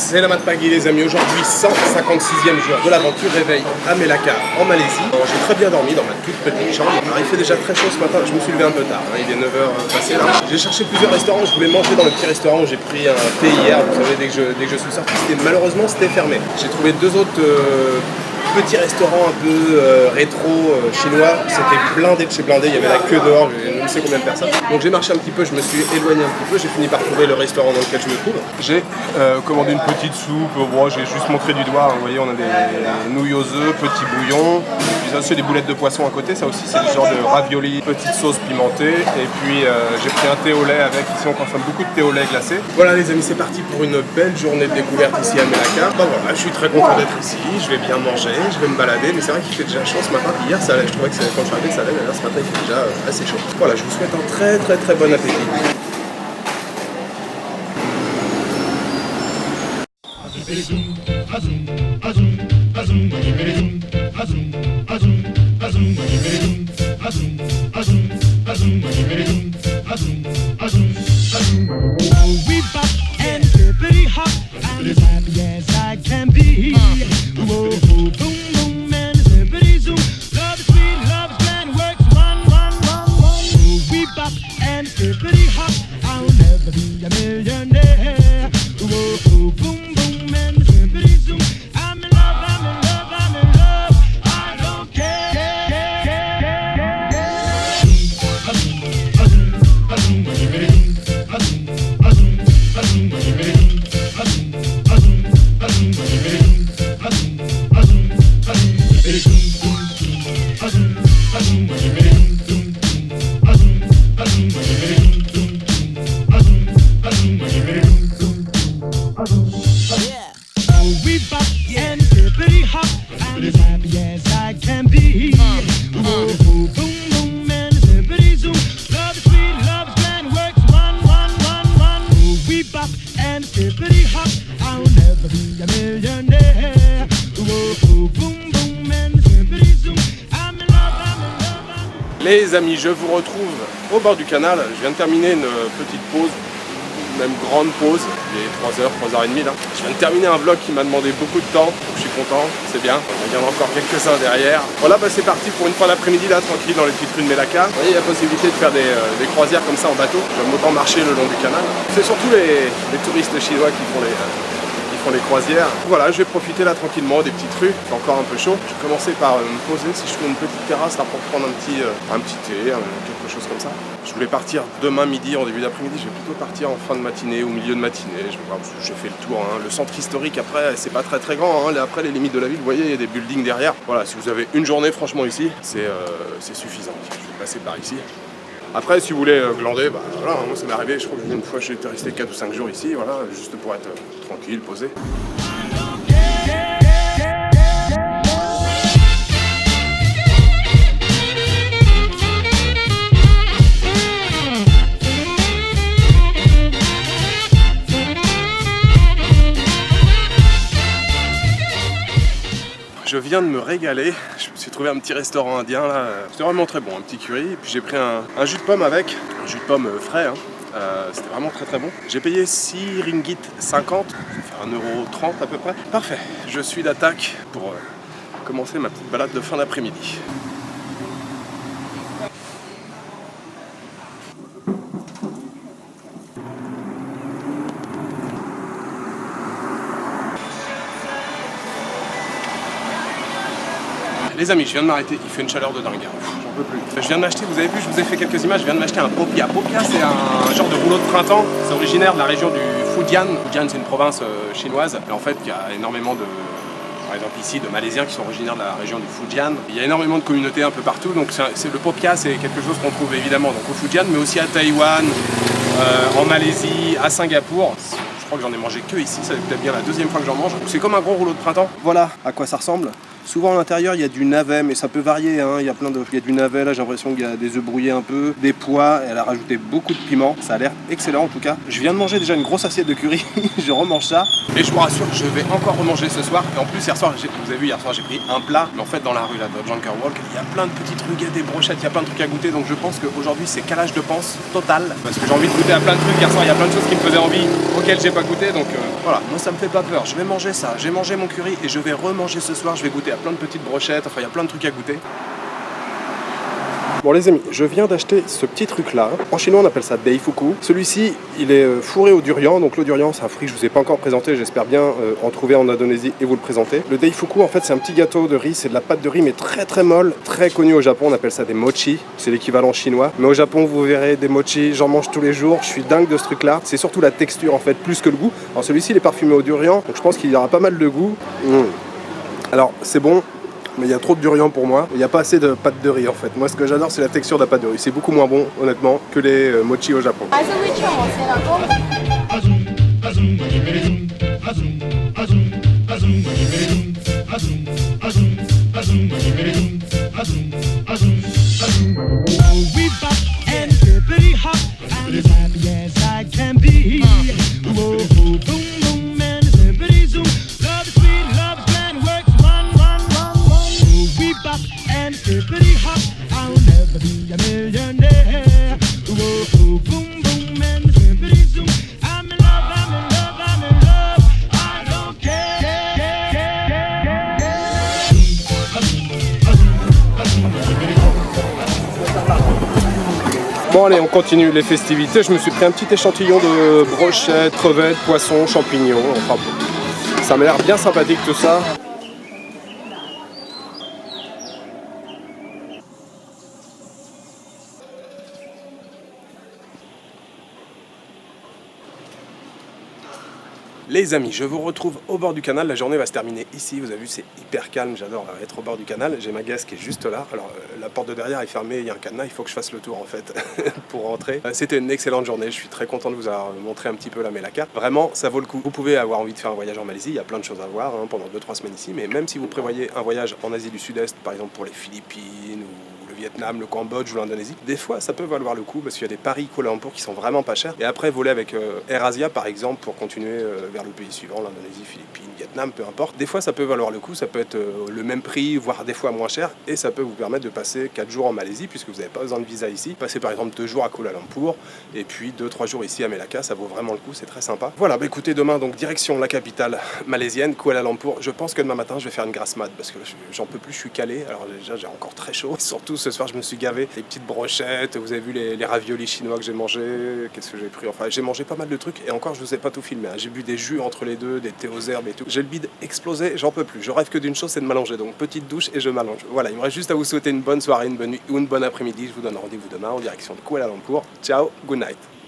C'est la Mat Pagui les amis, aujourd'hui 156e jour de l'aventure réveil à Melaka en Malaisie. J'ai très bien dormi dans ma toute petite chambre. Alors, il fait déjà très chaud ce matin, je me suis levé un peu tard, hein. Il est 9h passé là. J'ai cherché plusieurs restaurants, je voulais manger dans le petit restaurant où j'ai pris un thé hier, vous savez dès que je suis sorti, malheureusement c'était fermé. J'ai trouvé deux autres petits restaurants un peu rétro chinois, c'était blindé de chez blindé, il y avait la queue dehors, je ne sais combien de personnes. Donc j'ai marché un petit peu, je me suis éloigné un petit peu, j'ai fini par trouver le restaurant dans lequel je me trouve. J'ai commandé une petite soupe, bon, j'ai juste montré du doigt, hein. Vous voyez on a des nouilles aux œufs, petit bouillon, puis ça c'est des boulettes de poisson à côté, ça aussi c'est du genre de ravioli, petite sauce pimentée, et puis j'ai pris un thé au lait avec, ici on consomme beaucoup de thé au lait glacé. Voilà les amis, c'est parti pour une belle journée de découverte ici à Melaka. Bon voilà, je suis très content d'être ici, je vais bien manger, je vais me balader, mais c'est vrai qu'il fait déjà chaud ce matin. Hier, ça allait, je trouvais que quand je suis arrivé, ça allait, mais là ce matin, il fait déjà assez chaud. Voilà, je vous souhaite un très bon appétit. Les amis, je vous retrouve au bord du canal. Je viens de terminer une petite pause, même grande pause. Il est 3h, 3h30 là. Je viens de terminer un vlog qui m'a demandé beaucoup de temps, donc je suis content, c'est bien. Il y en a encore quelques-uns derrière. Voilà, c'est parti pour une fin d'après-midi là, tranquille dans les petites rues de Melaka. Vous voyez, il y a possibilité de faire des croisières comme ça en bateau. J'aime autant marcher le long du canal. C'est surtout les touristes chinois qui font les croisières. Voilà, je vais profiter là tranquillement des petites rues, c'est encore un peu chaud. Je vais commencer par me poser si je fais une petite terrasse là pour prendre un petit thé, quelque chose comme ça. Je voulais partir demain midi, en début d'après-midi, je vais plutôt partir en fin de matinée, au milieu de matinée. Je vais voir, parce que j'ai fait le tour, hein. Le centre historique après, c'est pas très grand, hein. Après les limites de la ville, vous voyez, il y a des buildings derrière. Voilà, si vous avez une journée franchement ici, c'est suffisant. Je vais passer par ici. Après, si vous voulez glander, voilà, moi ça m'est arrivé, je crois que une fois j'étais resté 4 ou 5 jours ici, voilà, juste pour être tranquille, posé. Je viens de me régaler, je me suis trouvé un petit restaurant indien là, c'était vraiment très bon, un petit curry, et puis j'ai pris un jus de pomme avec, un jus de pomme frais, hein. C'était vraiment très bon. J'ai payé 6 ringgit 50, ça fait 1,30 € à peu près. Parfait, je suis d'attaque pour commencer ma petite balade de fin d'après-midi. Les amis, je viens de m'arrêter, il fait une chaleur de dingue, j'en peux plus. Je viens de m'acheter, vous avez vu, je vous ai fait quelques images, je viens de m'acheter un popia. Popia, c'est un genre de rouleau de printemps, c'est originaire de la région du Fujian. Fujian, c'est une province chinoise, et en fait, il y a énormément de, par exemple ici, de Malaisiens qui sont originaires de la région du Fujian. Il y a énormément de communautés un peu partout, donc le popia, c'est quelque chose qu'on trouve évidemment donc, au Fujian, mais aussi à Taïwan, en Malaisie, à Singapour. Je crois que j'en ai mangé que ici, ça peut être bien la deuxième fois que j'en mange. C'est comme un gros rouleau de printemps. Voilà à quoi ça ressemble. Souvent à l'intérieur il y a du navet, mais ça peut varier, hein. Il y a du navet, là j'ai l'impression qu'il y a des œufs brouillés un peu, des pois, et elle a rajouté beaucoup de piment. Ça a l'air excellent en tout cas. Je viens de manger déjà une grosse assiette de curry, je remange ça. Et je vous rassure, je vais encore remanger ce soir. Et en plus hier soir, vous avez vu, hier soir j'ai pris un plat, mais en fait dans la rue là, de Junker Walk, il y a plein de petits trucs, il y a des brochettes, il y a plein de trucs à goûter. Donc je pense qu'aujourd'hui c'est calage de panse total, parce que j'ai envie de goûter à plein de trucs. Hier soir il y a plein de choses qui me faisaient envie, auxquelles j'ai pas goûté. Donc voilà, moi ça me fait pas peur. Je vais manger ça, j'ai mangé mon curry et je vais remanger ce soir. Je vais goûter à plein de petites brochettes, enfin il y a plein de trucs à goûter. Bon les amis, je viens d'acheter ce petit truc là. En chinois on appelle ça daifuku. Celui-ci il est fourré au durian. Donc le durian c'est un fruit que je vous ai pas encore présenté. J'espère bien en trouver en Indonésie et vous le présenter. Le daifuku en fait c'est un petit gâteau de riz. C'est de la pâte de riz mais très très molle. Très connu au Japon, on appelle ça des mochi. C'est l'équivalent chinois. Mais au Japon vous verrez des mochi, j'en mange tous les jours. Je suis dingue de ce truc là. C'est surtout la texture en fait plus que le goût. Alors celui-ci il est parfumé au durian. Donc je pense qu'il y aura pas mal de goût. Alors c'est bon. Mais il y a trop de durian pour moi, il n'y a pas assez de pâte de riz en fait. Moi ce que j'adore c'est la texture de la pâte de riz, c'est beaucoup moins bon honnêtement que les mochi au Japon. Bon allez, on continue les festivités. Je me suis pris un petit échantillon de brochettes, crevettes, poissons, champignons. Enfin bon, ça m'a l'air bien sympathique tout ça. Les amis, je vous retrouve au bord du canal. La journée va se terminer ici. Vous avez vu, c'est hyper calme. J'adore être au bord du canal. J'ai ma gaz qui est juste là. Alors, la porte de derrière est fermée. Il y a un cadenas. Il faut que je fasse le tour en fait pour rentrer. C'était une excellente journée. Je suis très content de vous avoir montré un petit peu la Melaka. Vraiment, ça vaut le coup. Vous pouvez avoir envie de faire un voyage en Malaisie. Il y a plein de choses à voir pendant 2-3 semaines ici. Mais même si vous prévoyez un voyage en Asie du Sud-Est, par exemple pour les Philippines ou Vietnam, le Cambodge ou l'Indonésie, des fois ça peut valoir le coup parce qu'il y a des paris Kuala Lumpur qui sont vraiment pas chers. Et après voler avec AirAsia par exemple pour continuer vers le pays suivant, l'Indonésie, Philippines, Vietnam, peu importe. Des fois ça peut valoir le coup, ça peut être le même prix, voire des fois moins cher, et ça peut vous permettre de passer 4 jours en Malaisie puisque vous n'avez pas besoin de visa ici. Passer par exemple 2 jours à Kuala Lumpur et puis 2-3 jours ici à Melaka, ça vaut vraiment le coup, c'est très sympa. Voilà, bah écoutez, demain donc direction la capitale malaisienne, Kuala Lumpur. Je pense que demain matin je vais faire une grasse mat parce que j'en peux plus, je suis calé. Alors déjà j'ai encore très chaud, surtout ce soir je me suis gavé. Les petites brochettes, vous avez vu les raviolis chinois que j'ai mangé, qu'est-ce que j'ai pris, enfin j'ai mangé pas mal de trucs et encore je vous ai pas tout filmé, hein. J'ai bu des jus entre les deux, des thés aux herbes et tout. J'ai le bide explosé, j'en peux plus, je rêve que d'une chose, c'est de m'allonger, donc petite douche et je m'allonge. Voilà, il me reste juste à vous souhaiter une bonne soirée, une bonne nuit ou une bonne après-midi. Je vous donne rendez-vous demain en direction de Kuala Lumpur. Ciao, good night.